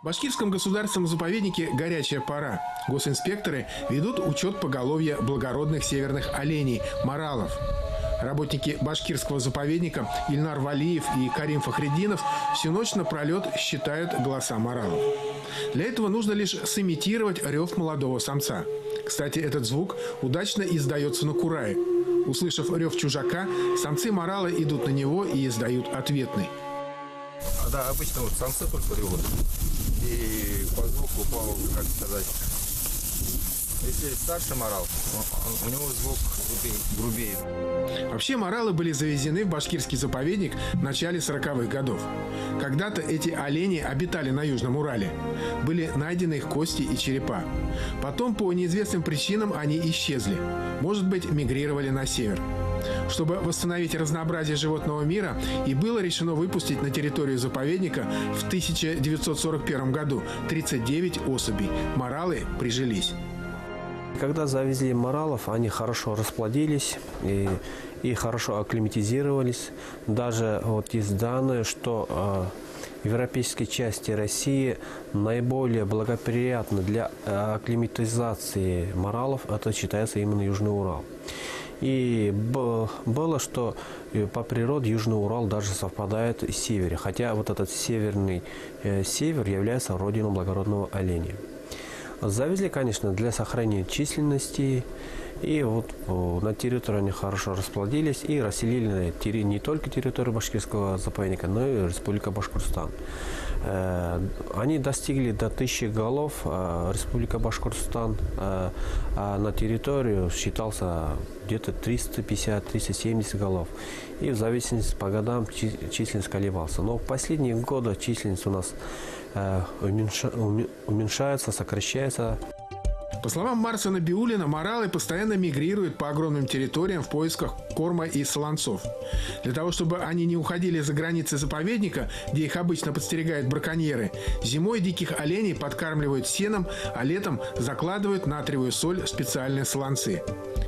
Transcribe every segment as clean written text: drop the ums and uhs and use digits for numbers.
В Башкирском государственном заповеднике «Горячая пора» госинспекторы ведут учет поголовья благородных северных оленей – моралов. Работники башкирского заповедника Ильнар Валиев и Карим Фахреддинов всю ночь напролет считают голоса моралов. Для этого нужно лишь сымитировать рев молодого самца. Кстати, этот звук удачно издается на курае. Услышав рев чужака, самцы морала идут на него и издают ответный. Да, обычно вот самцы только ревут. И по звуку, как сказать, если старший морал, у него звук грубее. Вообще моралы были завезены в башкирский заповедник в начале 40-х годов. Когда-то эти олени обитали на Южном Урале. Были найдены их кости и черепа. Потом по неизвестным причинам они исчезли. Может быть, мигрировали на север. Чтобы восстановить разнообразие животного мира, и было решено выпустить на территорию заповедника в 1941 году 39 особей. Моралы прижились. Когда завезли моралов, они хорошо расплодились и хорошо акклиматизировались. Даже вот есть данные, что в европейской части России наиболее благоприятно для акклиматизации моралов это считается именно Южный Урал. И было, что по природе Южный Урал даже совпадает с севером, хотя вот этот северный север является родиной благородного оленя. Завезли, конечно, для сохранения численности, и вот на территории они хорошо расплодились и расселили не только территорию башкирского заповедника, но и Республика Башкортостан. Они достигли до 1000 голов, Республика Башкортостан, а на территорию считался где-то 350-370 голов. И в зависимости по годам численность колебался. Но в последние годы численность у нас уменьшается, сокращается. По словам Марса Набиуллина, моралы постоянно мигрируют по огромным территориям в поисках корма и солонцов. Для того, чтобы они не уходили за границы заповедника, где их обычно подстерегают браконьеры, зимой диких оленей подкармливают сеном, а летом закладывают натриевую соль в специальные солонцы.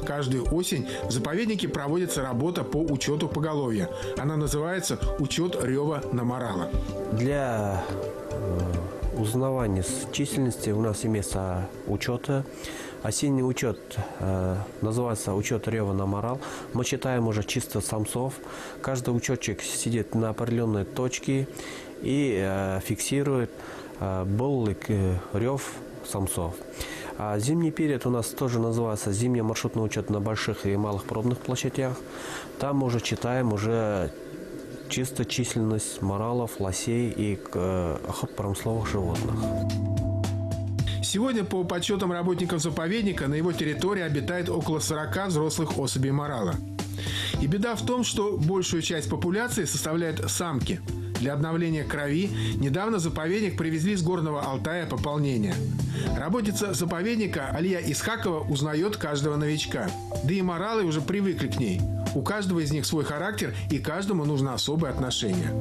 Каждую осень в заповеднике проводится работа по учету поголовья. Она называется «Учет рева на морала». Для узнавания численности у нас имеется учета. Осенний учет называется учет рева на морал. Мы считаем уже чисто самцов. Каждый учетчик сидит на определенной точке и фиксирует был ли рев самцов. А зимний период у нас тоже называется зимний маршрутный учет на больших и малых пробных площадях. Там мы уже читаем чисто численность моралов, лосей и охотно-промысловых животных. Сегодня, по подсчетам работников заповедника, на его территории обитает около 40 взрослых особей морала. И беда в том, что большую часть популяции составляют самки. Для обновления крови недавно заповедник привезли с Горного Алтая пополнение. Работница заповедника Алия Исхакова узнает каждого новичка. Да и моралы уже привыкли к ней. У каждого из них свой характер, и каждому нужно особое отношение.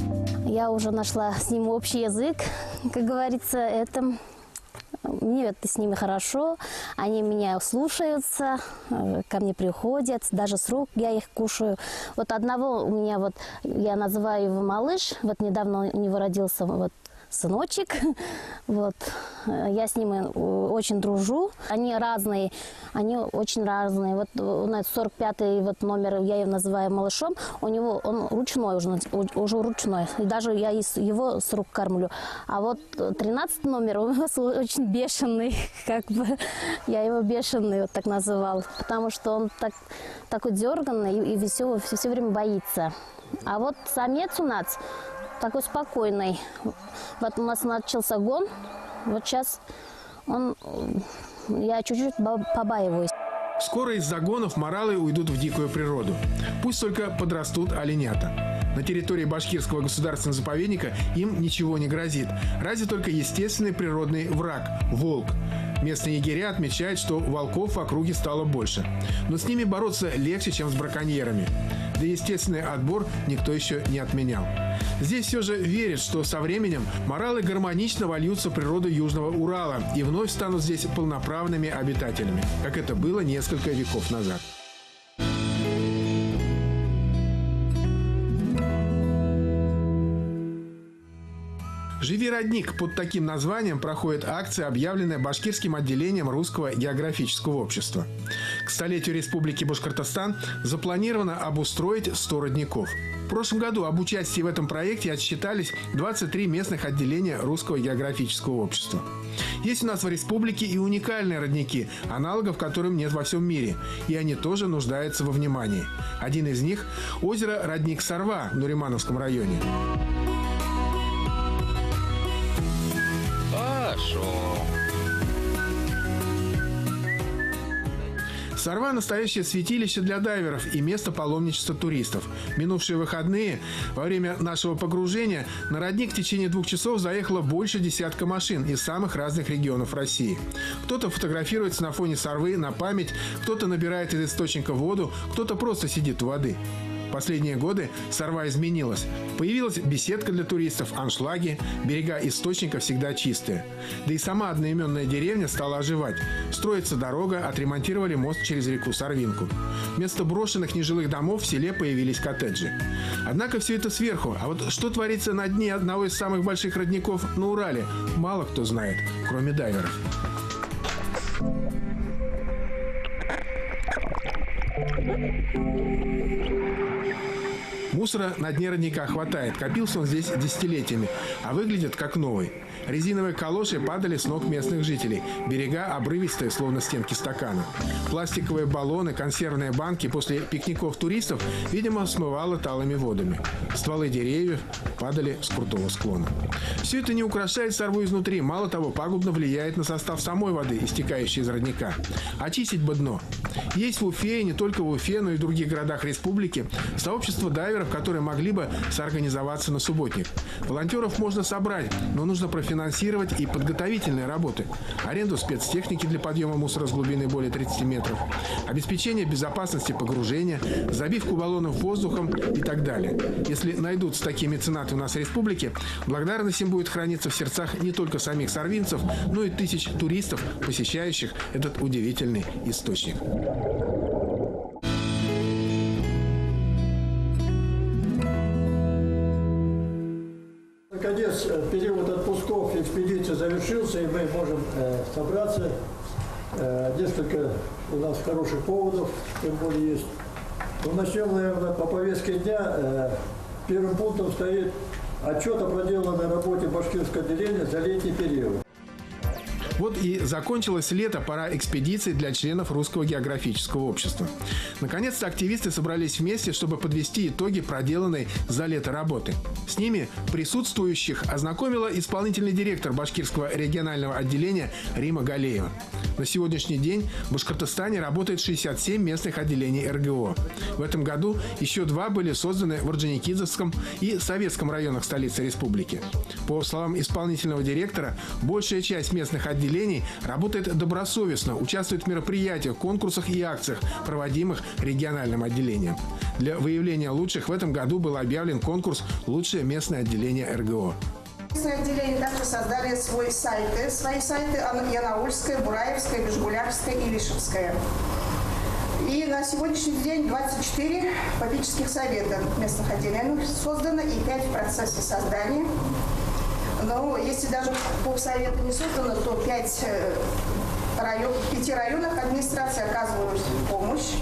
Я уже нашла с ним общий язык, как говорится, мне это с ними хорошо, они меня слушаются, ко мне приходят, даже с рук я их кушаю. Вот одного у меня, я называю его малыш, недавно у него родился сыночек, я с ними очень дружу, они разные, они очень разные. У нас 45-й номер, я его называю малышом, он ручной уже ручной, и даже я его с рук кормлю. А 13 номер у нас очень бешеный, я его бешеный так называл, потому что он такой дерганный и веселый, все время боится. А самец у нас такой спокойный. У нас начался гон. Сейчас я чуть-чуть побаиваюсь. Скоро из загонов моралы уйдут в дикую природу. Пусть только подрастут оленята. На территории Башкирского государственного заповедника им ничего не грозит. Разве только естественный природный враг – волк. Местные егеря отмечают, что волков в округе стало больше. Но с ними бороться легче, чем с браконьерами. Да и естественный отбор никто еще не отменял. Здесь все же верят, что со временем моралы гармонично вольются в природу Южного Урала и вновь станут здесь полноправными обитателями, как это было несколько веков назад. «Живи, родник» под таким названием проходит акция, объявленная башкирским отделением Русского географического общества. К столетию Республики Башкортостан запланировано обустроить 100 родников. В прошлом году об участии в этом проекте отсчитались 23 местных отделения Русского географического общества. Есть у нас в республике и уникальные родники, аналогов которым нет во всем мире, и они тоже нуждаются во внимании. Один из них – озеро родник Сарва в Нуримановском районе. Сарва – настоящее святилище для дайверов и место паломничества туристов. В минувшие выходные во время нашего погружения на родник в течение 2 часов заехало больше десятка машин из самых разных регионов России. Кто-то фотографируется на фоне Сарвы на память, кто-то набирает из источника воду, кто-то просто сидит у воды. В последние годы Сарва изменилась. Появилась беседка для туристов, аншлаги, берега источника всегда чистые. Да и сама одноименная деревня стала оживать. Строится дорога, отремонтировали мост через реку Сарвинку. Вместо брошенных нежилых домов в селе появились коттеджи. Однако все это сверху. А вот что творится на дне одного из самых больших родников на Урале, мало кто знает, кроме дайверов. Мусора на дне родника хватает. Копился он здесь десятилетиями, а выглядит как новый. Резиновые калоши падали с ног местных жителей. Берега обрывистые, словно стенки стакана. Пластиковые баллоны, консервные банки после пикников туристов, видимо, смывало талыми водами. Стволы деревьев падали с крутого склона. Все это не украшает Сарву изнутри. Мало того, пагубно влияет на состав самой воды, истекающей из родника. Очистить бы дно. Есть в Уфе, и не только в Уфе, но и в других городах республики, сообщество дайверов, которые могли бы соорганизоваться на субботник. Волонтеров можно собрать, но нужно профинансировать и подготовительные работы. Аренду спецтехники для подъема мусора с глубины более 30 метров, обеспечение безопасности погружения, забивку баллонов воздухом и так далее. Если найдутся такие меценаты у нас в республике, благодарность им будет храниться в сердцах не только самих сарвинцев, но и тысяч туристов, посещающих этот удивительный источник. Наконец, период отпусков экспедиции завершился, и мы можем собраться. Несколько у нас хороших поводов, тем более есть. Но начнем, наверное, по повестке дня. Первым пунктом стоит отчет о проделанной работе башкирского отделения за летний период. Вот и закончилось лето, пора экспедиции для членов Русского географического общества. Наконец-то активисты собрались вместе, чтобы подвести итоги проделанной за лето работы. С ними присутствующих ознакомила исполнительный директор Башкирского регионального отделения Рима Галеева. На сегодняшний день в Башкортостане работает 67 местных отделений РГО. В этом году еще 2 были созданы в Орджоникидзевском и Советском районах столицы республики. По словам исполнительного директора, большая часть местных отделений работает добросовестно, участвует в мероприятиях, конкурсах и акциях, проводимых региональным отделением. Для выявления лучших в этом году был объявлен конкурс «Лучшее местное отделение РГО». Местные отделения также создали свои сайты Янаульское, Бураевское, Бежгулярское и Лишевское. И на сегодняшний день 24 попечительских совета местных отделений создано и 5 в процессе создания. Но если даже совета не создано, то 5 районах администрации оказывают помощь,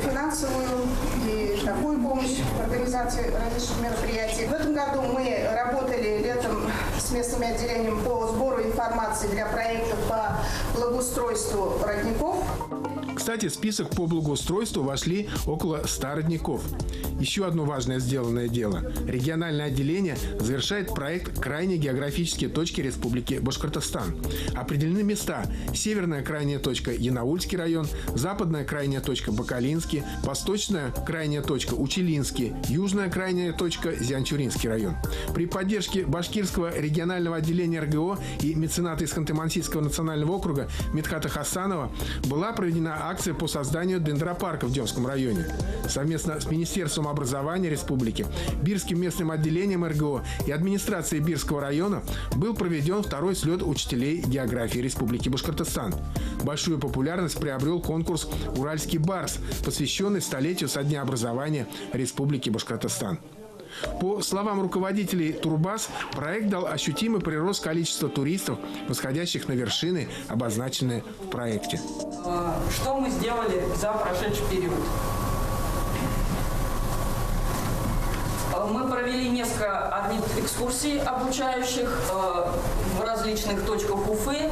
финансовую и такую помощь в организации различных мероприятий. В этом году мы работали летом с местными отделениями по сбору информации для проектов по благоустройству родников. Кстати, в список по благоустройству вошли около 100 родников. Еще одно важное сделанное дело. Региональное отделение завершает проект «Крайние географические точки Республики Башкортостан». Определены места: северная крайняя точка – Янаульский район, западная крайняя точка – Бакалинский, восточная крайняя точка – Учелинский, южная крайняя точка – Зианчуринский район. При поддержке Башкирского регионального отделения РГО и мецената из Ханты-Мансийского национального округа Медхата Хасанова была проведена акция по созданию дендропарка в Демском районе. Совместно с Министерством образования республики, Бирским местным отделением РГО и администрацией Бирского района был проведен 2-й слет учителей географии Республики Башкортостан. Большую популярность приобрел конкурс «Уральский барс», посвященный столетию со дня образования Республики Башкортостан. По словам руководителей турбаз, проект дал ощутимый прирост количества туристов, восходящих на вершины, обозначенные в проекте. Что мы сделали за прошедший период? Мы провели несколько экскурсий обучающих в различных точках Уфы.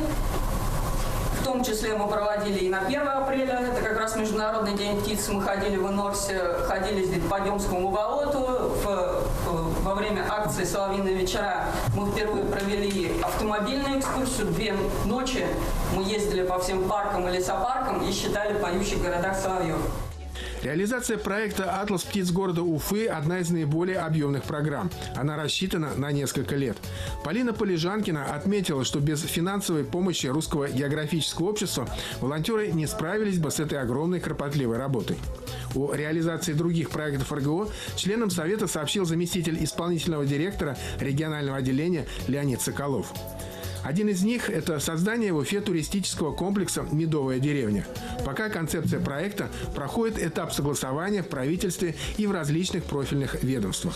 В том числе мы проводили и на 1 апреля, это как раз Международный день птиц. Мы ходили в Инорсе, ходили здесь по Демскому болоту. Во время акции «Соловьиные вечера» мы впервые провели автомобильную экскурсию. 2 ночи мы ездили по всем паркам и лесопаркам и считали в поющих городах соловьев. Реализация проекта «Атлас птиц города Уфы» – одна из наиболее объемных программ. Она рассчитана на несколько лет. Полина Полежанкина отметила, что без финансовой помощи Русского географического общества волонтеры не справились бы с этой огромной кропотливой работой. О реализации других проектов РГО членам Совета сообщил заместитель исполнительного директора регионального отделения Леонид Соколов. Один из них – это создание в Уфе туристического комплекса «Медовая деревня». Пока концепция проекта проходит этап согласования в правительстве и в различных профильных ведомствах.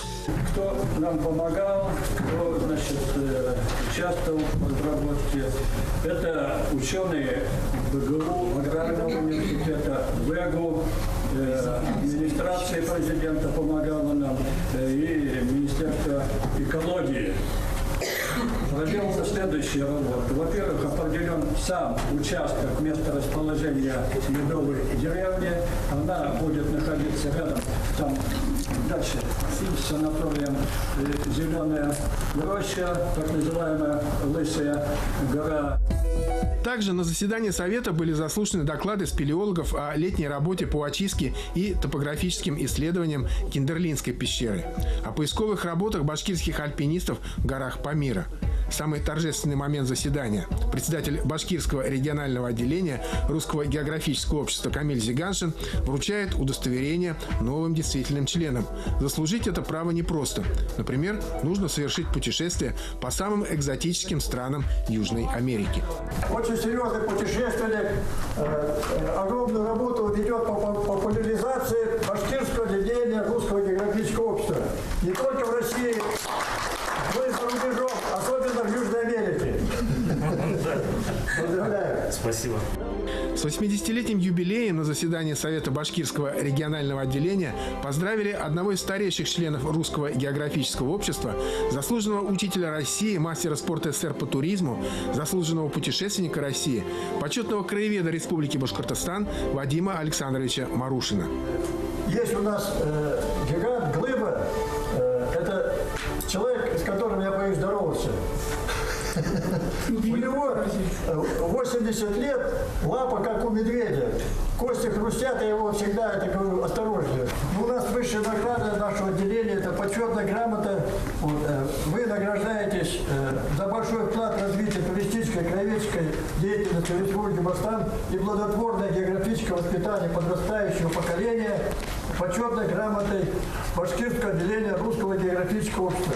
Кто нам помогал, кто, участвовал в разработке, это ученые БГУ, Аграрного университета, ВЭГУ, администрация президента помогала нам и Министерство экологии. Проделана следующая работа. Во-первых, определен сам участок месторасположения Медовой деревни. Она будет находиться рядом, там дальше, с санаторием «Зеленая роща», так называемая «Лысая гора». Также на заседании Совета были заслушаны доклады спелеологов о летней работе по очистке и топографическим исследованиям Киндерлинской пещеры, о поисковых работах башкирских альпинистов в горах Памира. Самый торжественный момент заседания. Председатель Башкирского регионального отделения Русского географического общества Камиль Зиганшин вручает удостоверение новым действительным членам. Заслужить это право непросто. Например, нужно совершить путешествие по самым экзотическим странам Южной Америки. Очень серьезный путешественник, огромную работу ведет по популяризации башкирского отделения Русского географического общества. Не только в России, но и за рубежом, особенно в Южной Америке. Поздравляю. Спасибо. С 80-летним юбилеем на заседании Совета Башкирского регионального отделения поздравили одного из старейших членов Русского географического общества, заслуженного учителя России, мастера спорта СССР по туризму, заслуженного путешественника России, почетного краеведа Республики Башкортостан Вадима Александровича Марушина. Есть у нас гигант, глыба. Это человек, с которым я боюсь здороваться. У него 80 лет, лапа как у медведя. Кости хрустят, я его всегда это говорю осторожнее. У нас высшая награда нашего отделения – это почетная грамота. Вы награждаетесь за большой вклад в развитие туристической, краеведческой деятельности Республики Башкортостан и плодотворное географическое воспитание подрастающего поколения почетной грамотой Башкирского отделения Русского географического общества.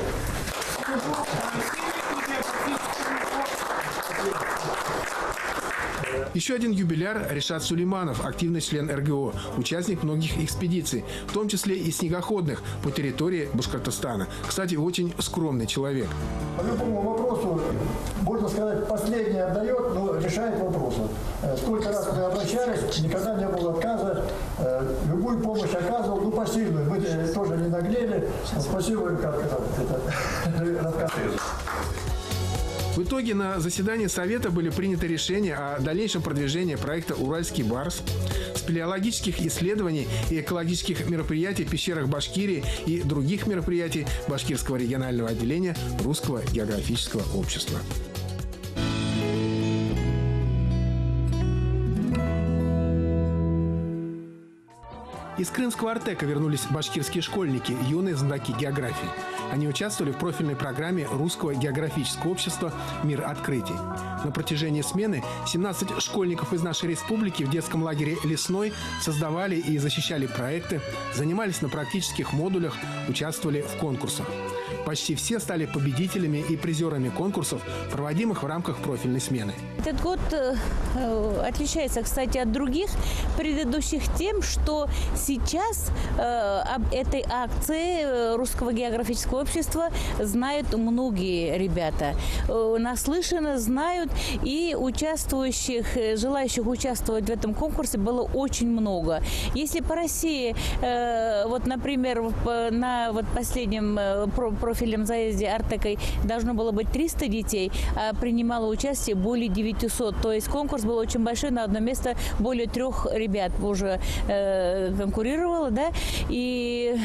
Еще один юбиляр – Решат Сулейманов, активный член РГО, участник многих экспедиций, в том числе и снегоходных по территории Башкортостана. Кстати, очень скромный человек. По любому вопросу, можно сказать, последний отдает, но решает вопросы. Сколько раз мы обращались, никогда не было отказа. Любую помощь оказывал, пассивную. Мы тоже не наглели. Спасибо, как это рассказывает. В итоге на заседании Совета были приняты решения о дальнейшем продвижении проекта «Уральский барс», спелеологических исследований и экологических мероприятий в пещерах Башкирии и других мероприятий Башкирского регионального отделения Русского географического общества. Из крымского Артека вернулись башкирские школьники, юные знатоки географии. Они участвовали в профильной программе Русского географического общества «Мир открытий». На протяжении смены 17 школьников из нашей республики в детском лагере «Лесной» создавали и защищали проекты, занимались на практических модулях, участвовали в конкурсах. Почти все стали победителями и призерами конкурсов, проводимых в рамках профильной смены. Этот год отличается, кстати, от других предыдущих тем, что сейчас об этой акции Русского географического общества знают многие ребята. Наслышаны, знают, и желающих участвовать в этом конкурсе было очень много. Если по России, вот, например, на последнем профильном заезде Артекой должно было быть 300 детей, а принимало участие более 900. То есть конкурс был очень большой, на одно место более 3 ребят уже конкурировало, да. И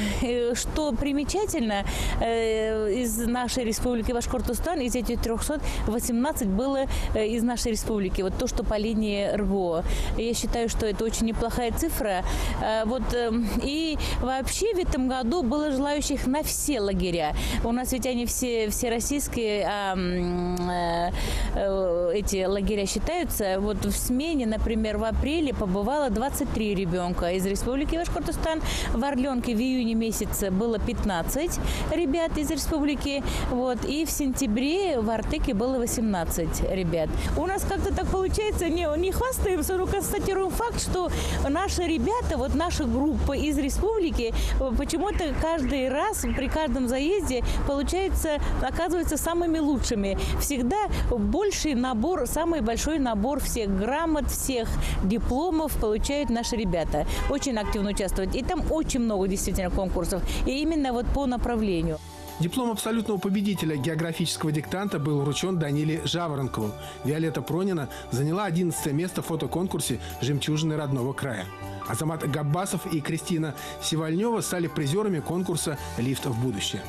что примечательно, из нашей республики Башкортостан, из этих 300, 18 было из нашей республики. Вот то, что по линии РГО. Я считаю, что это очень неплохая цифра. Вот, и вообще в этом году было желающих на все лагеря. У нас ведь они все российские, эти лагеря считаются. Вот в смене, например, в апреле побывало 23 ребенка из республики Башкортостан. В Орленке в июне месяце было 15 ребят из республики. Вот, и в сентябре в Артеке было 18 ребят. У нас как-то так получается, не хвастаемся, но констатируем факт, что наши ребята, вот наша группа из республики, почему-то каждый раз при каждом заезде оказываются самыми лучшими. Всегда больший набор, самый большой набор всех грамот, всех дипломов получают наши ребята. Очень активно участвуют. И там очень много действительно конкурсов. И именно вот по направлению. Диплом абсолютного победителя географического диктанта был вручен Даниле Жаворонкову. Виолетта Пронина заняла 11 место в фотоконкурсе «Жемчужины родного края». Азамат Габбасов и Кристина Севальнева стали призерами конкурса «Лифт в будущее».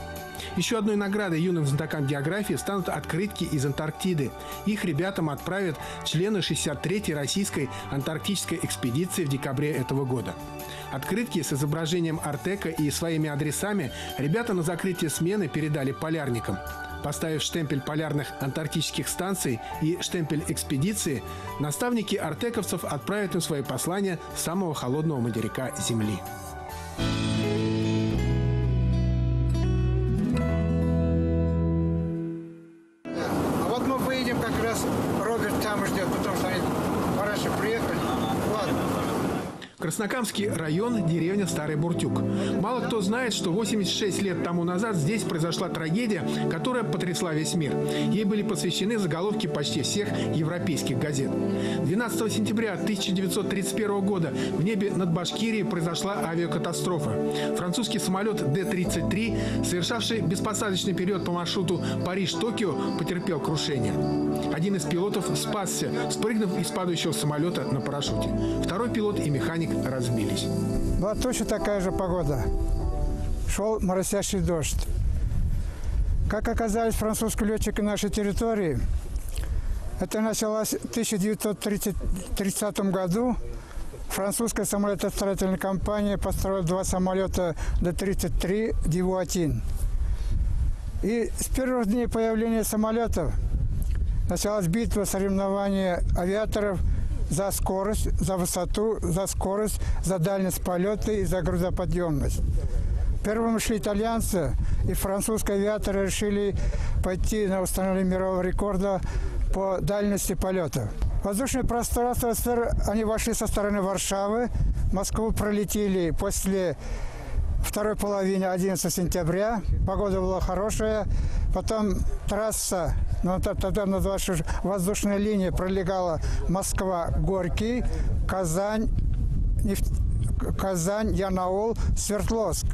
Еще одной наградой юным знатокам географии станут открытки из Антарктиды. Их ребятам отправят члены 63-й российской антарктической экспедиции в декабре этого года. Открытки с изображением Артека и своими адресами ребята на закрытие смены передали полярникам. Поставив штемпель полярных антарктических станций и штемпель экспедиции, наставники артековцев отправят им свои послания с самого холодного материка Земли. А вот мы поедем как раз, Роберт там ждет, потому что они пораньше приехали. Ладно. Краснокамский район, деревня Старый Буртюк. Мало кто знает, что 86 лет тому назад здесь произошла трагедия, которая потрясла весь мир. Ей были посвящены заголовки почти всех европейских газет. 12 сентября 1931 года в небе над Башкирией произошла авиакатастрофа. Французский самолет Д-33, совершавший беспосадочный перелет по маршруту Париж-Токио, потерпел крушение. Один из пилотов спасся, спрыгнув из падающего самолета на парашюте. Второй пилот и механик разбились. Была точно такая же погода. Шел моросящий дождь. Как оказались французские летчики на нашей территории, это началось в 1930 году. Французская самолетостроительная компания построила 2 самолета Д-33 Диву-1. И с первых дней появления самолетов началась битва, соревнования авиаторов за скорость, за высоту, за скорость, за дальность полета и за грузоподъемность. Первыми шли итальянцы, и французские авиаторы решили пойти на установление мирового рекорда по дальности полета. Воздушное пространство СССР, они вошли со стороны Варшавы, Москву пролетели после второй половины 11 сентября. Погода была хорошая. Потом трасса, тогда называлась воздушная линия, пролегала Москва-Горький, Казань, Янаул, Свердловск.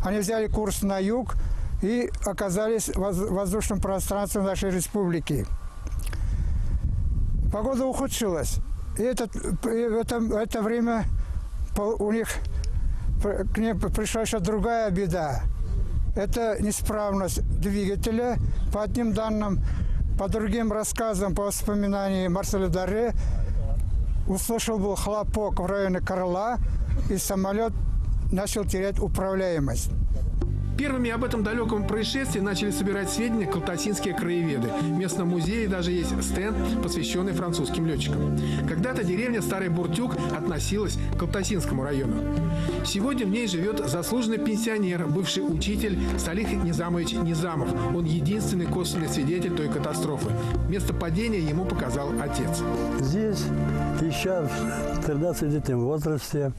Они взяли курс на юг и оказались в воздушном пространстве нашей республики. Погода ухудшилась. И в это время у них к ним пришла еще другая беда. Это неисправность двигателя. По одним данным, по другим рассказам, по воспоминаниям Марселя Дарре, услышал был хлопок в районе крыла, и самолет начал терять управляемость. Первыми об этом далеком происшествии начали собирать сведения калтасинские краеведы. В местном музее даже есть стенд, посвященный французским летчикам. Когда-то деревня Старый Буртюк относилась к Калтасинскому району. Сегодня в ней живет заслуженный пенсионер, бывший учитель Салих Низамович Низамов. Он единственный косвенный свидетель той катастрофы. Место падения ему показал отец. Здесь еще в 13-летнем возрасте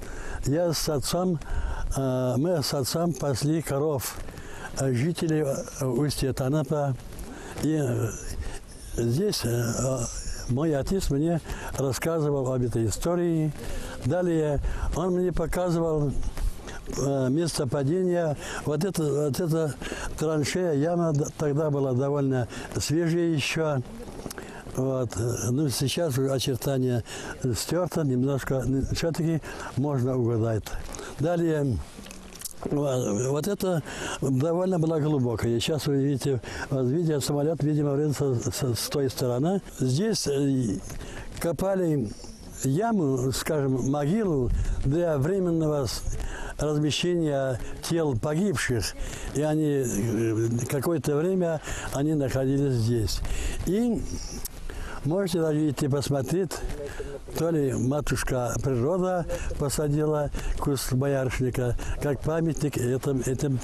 я с отцом, мы с отцом пасли коров, жителей устья Танапа. И здесь мой отец мне рассказывал об этой истории. Далее он мне показывал место падения. Вот эта траншея, яма тогда была довольно свежая еще. Вот. Ну, сейчас очертания стерты, немножко, все-таки можно угадать. Далее, вот это довольно было глубокое. Сейчас вы видите, самолет, видимо, врезался с той стороны. Здесь копали яму, скажем, могилу для временного размещения тел погибших. И они какое-то время они находились здесь. И можете даже идти посмотреть, то ли матушка природа посадила куст боярышника, как памятник этим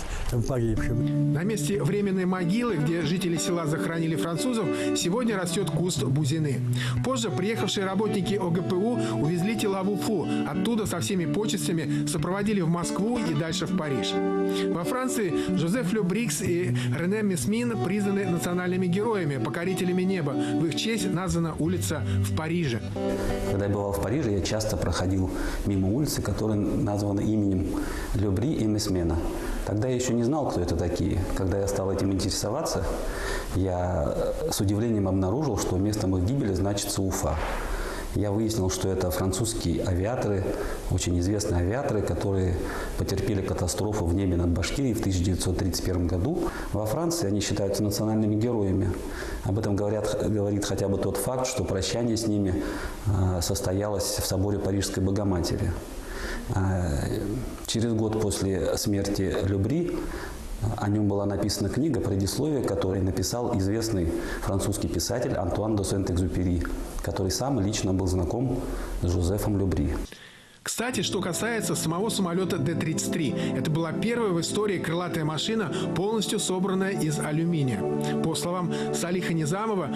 погибшим. На месте временной могилы, где жители села захоронили французов, сегодня растет куст бузины. Позже приехавшие работники ОГПУ увезли тела в Уфу. Оттуда со всеми почестями сопроводили в Москву и дальше в Париж. Во Франции Жозеф Любрикс и Рене Месмин признаны национальными героями, покорителями неба. В их честь названа улица в Париже. Когда я бывал в Париже, я часто проходил мимо улицы, которая названа именем Любри и Месмена. Тогда я еще не знал, кто это такие. Когда я стал этим интересоваться, я с удивлением обнаружил, что местом их гибели значится Уфа. Я выяснил, что это французские авиаторы, очень известные авиаторы, которые потерпели катастрофу в небе над Башкирией в 1931 году. Во Франции они считаются национальными героями. Об этом говорит хотя бы тот факт, что прощание с ними состоялось в соборе Парижской Богоматери. Через год после смерти Любри о нем была написана книга, предисловие, которую написал известный французский писатель Антуан де Сент-Экзюпери, который сам лично был знаком с Жозефом Любри. Кстати, что касается самого самолета Д-33. Это была первая в истории крылатая машина, полностью собранная из алюминия. По словам Салиха Низамова,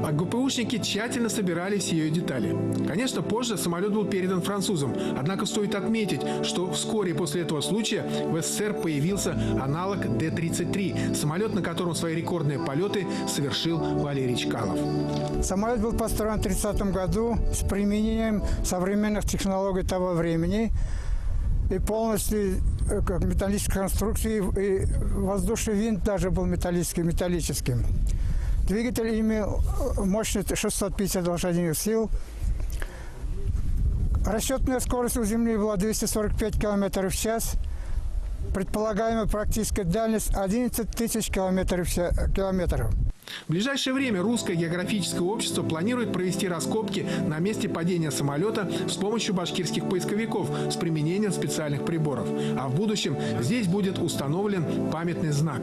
ОГПУшники тщательно собирали все ее детали. Конечно, позже самолет был передан французам. Однако стоит отметить, что вскоре после этого случая в СССР появился аналог Д-33. Самолет, на котором свои рекордные полеты совершил Валерий Чкалов. Самолет был построен в 1930 году с применением современных технологий того времени и полностью металлической конструкции, и воздушный винт даже был металлическим. Двигатель имел мощность 650 лошадиных сил. Расчетная скорость у Земли была 245 км в час. Предполагаемая практическая дальность 11 тысяч километров. В ближайшее время Русское географическое общество планирует провести раскопки на месте падения самолета с помощью башкирских поисковиков с применением специальных приборов. А в будущем здесь будет установлен памятный знак.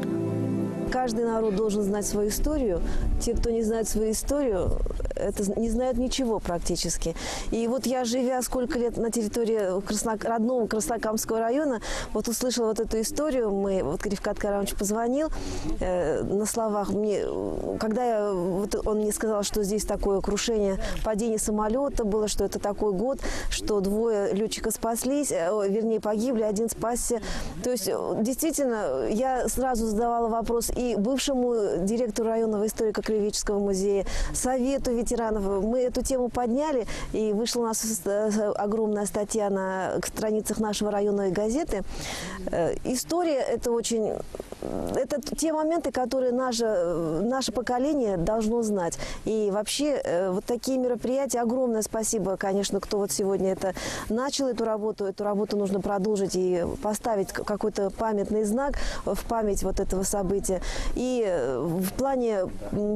Каждый народ должен знать свою историю. Те, кто не знает свою историю, не знают ничего практически. И вот я, живя сколько лет на территории родного Краснокамского района, вот услышала вот эту историю. Вот Рифкат Карамович позвонил на словах мне, когда он мне сказал, что здесь такое крушение, падение самолета было, что это такой год, что 2 летчика спаслись, вернее погибли, 1 спасся. То есть действительно я сразу задавала вопрос и бывшему директору районного историко-краеведческого музея, совету ветеранов. Мы эту тему подняли, и вышла у нас огромная статья на страницах нашего районной газеты. История – это те моменты, которые наше поколение должно знать. И вообще вот такие мероприятия, огромное спасибо, конечно, кто вот сегодня начал эту работу. Эту работу нужно продолжить и поставить какой-то памятный знак в память вот этого события. И в плане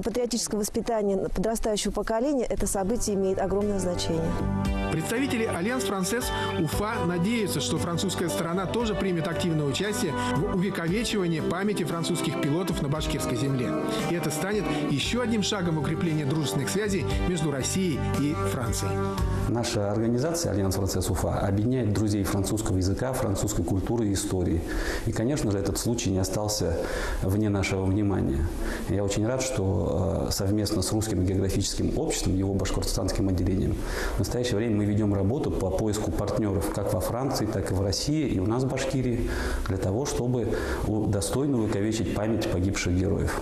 патриотического воспитания подрастающего поколения это событие имеет огромное значение. Представители Альянс Франсес Уфа надеются, что французская сторона тоже примет активное участие в увековечивании памяти французских пилотов на башкирской земле. И это станет еще одним шагом укрепления дружественных связей между Россией и Францией. Наша организация Альянс Франсес Уфа объединяет друзей французского языка, французской культуры и истории. И, конечно же, этот случай не остался вне нашего внимания. Я очень рад, что совместно с Русским географическим обществом, его башкортостанским отделением, в настоящее время мы ведем работу по поиску партнеров как во Франции, так и в России, и у нас в Башкирии, для того, чтобы достойно увековечить память погибших героев.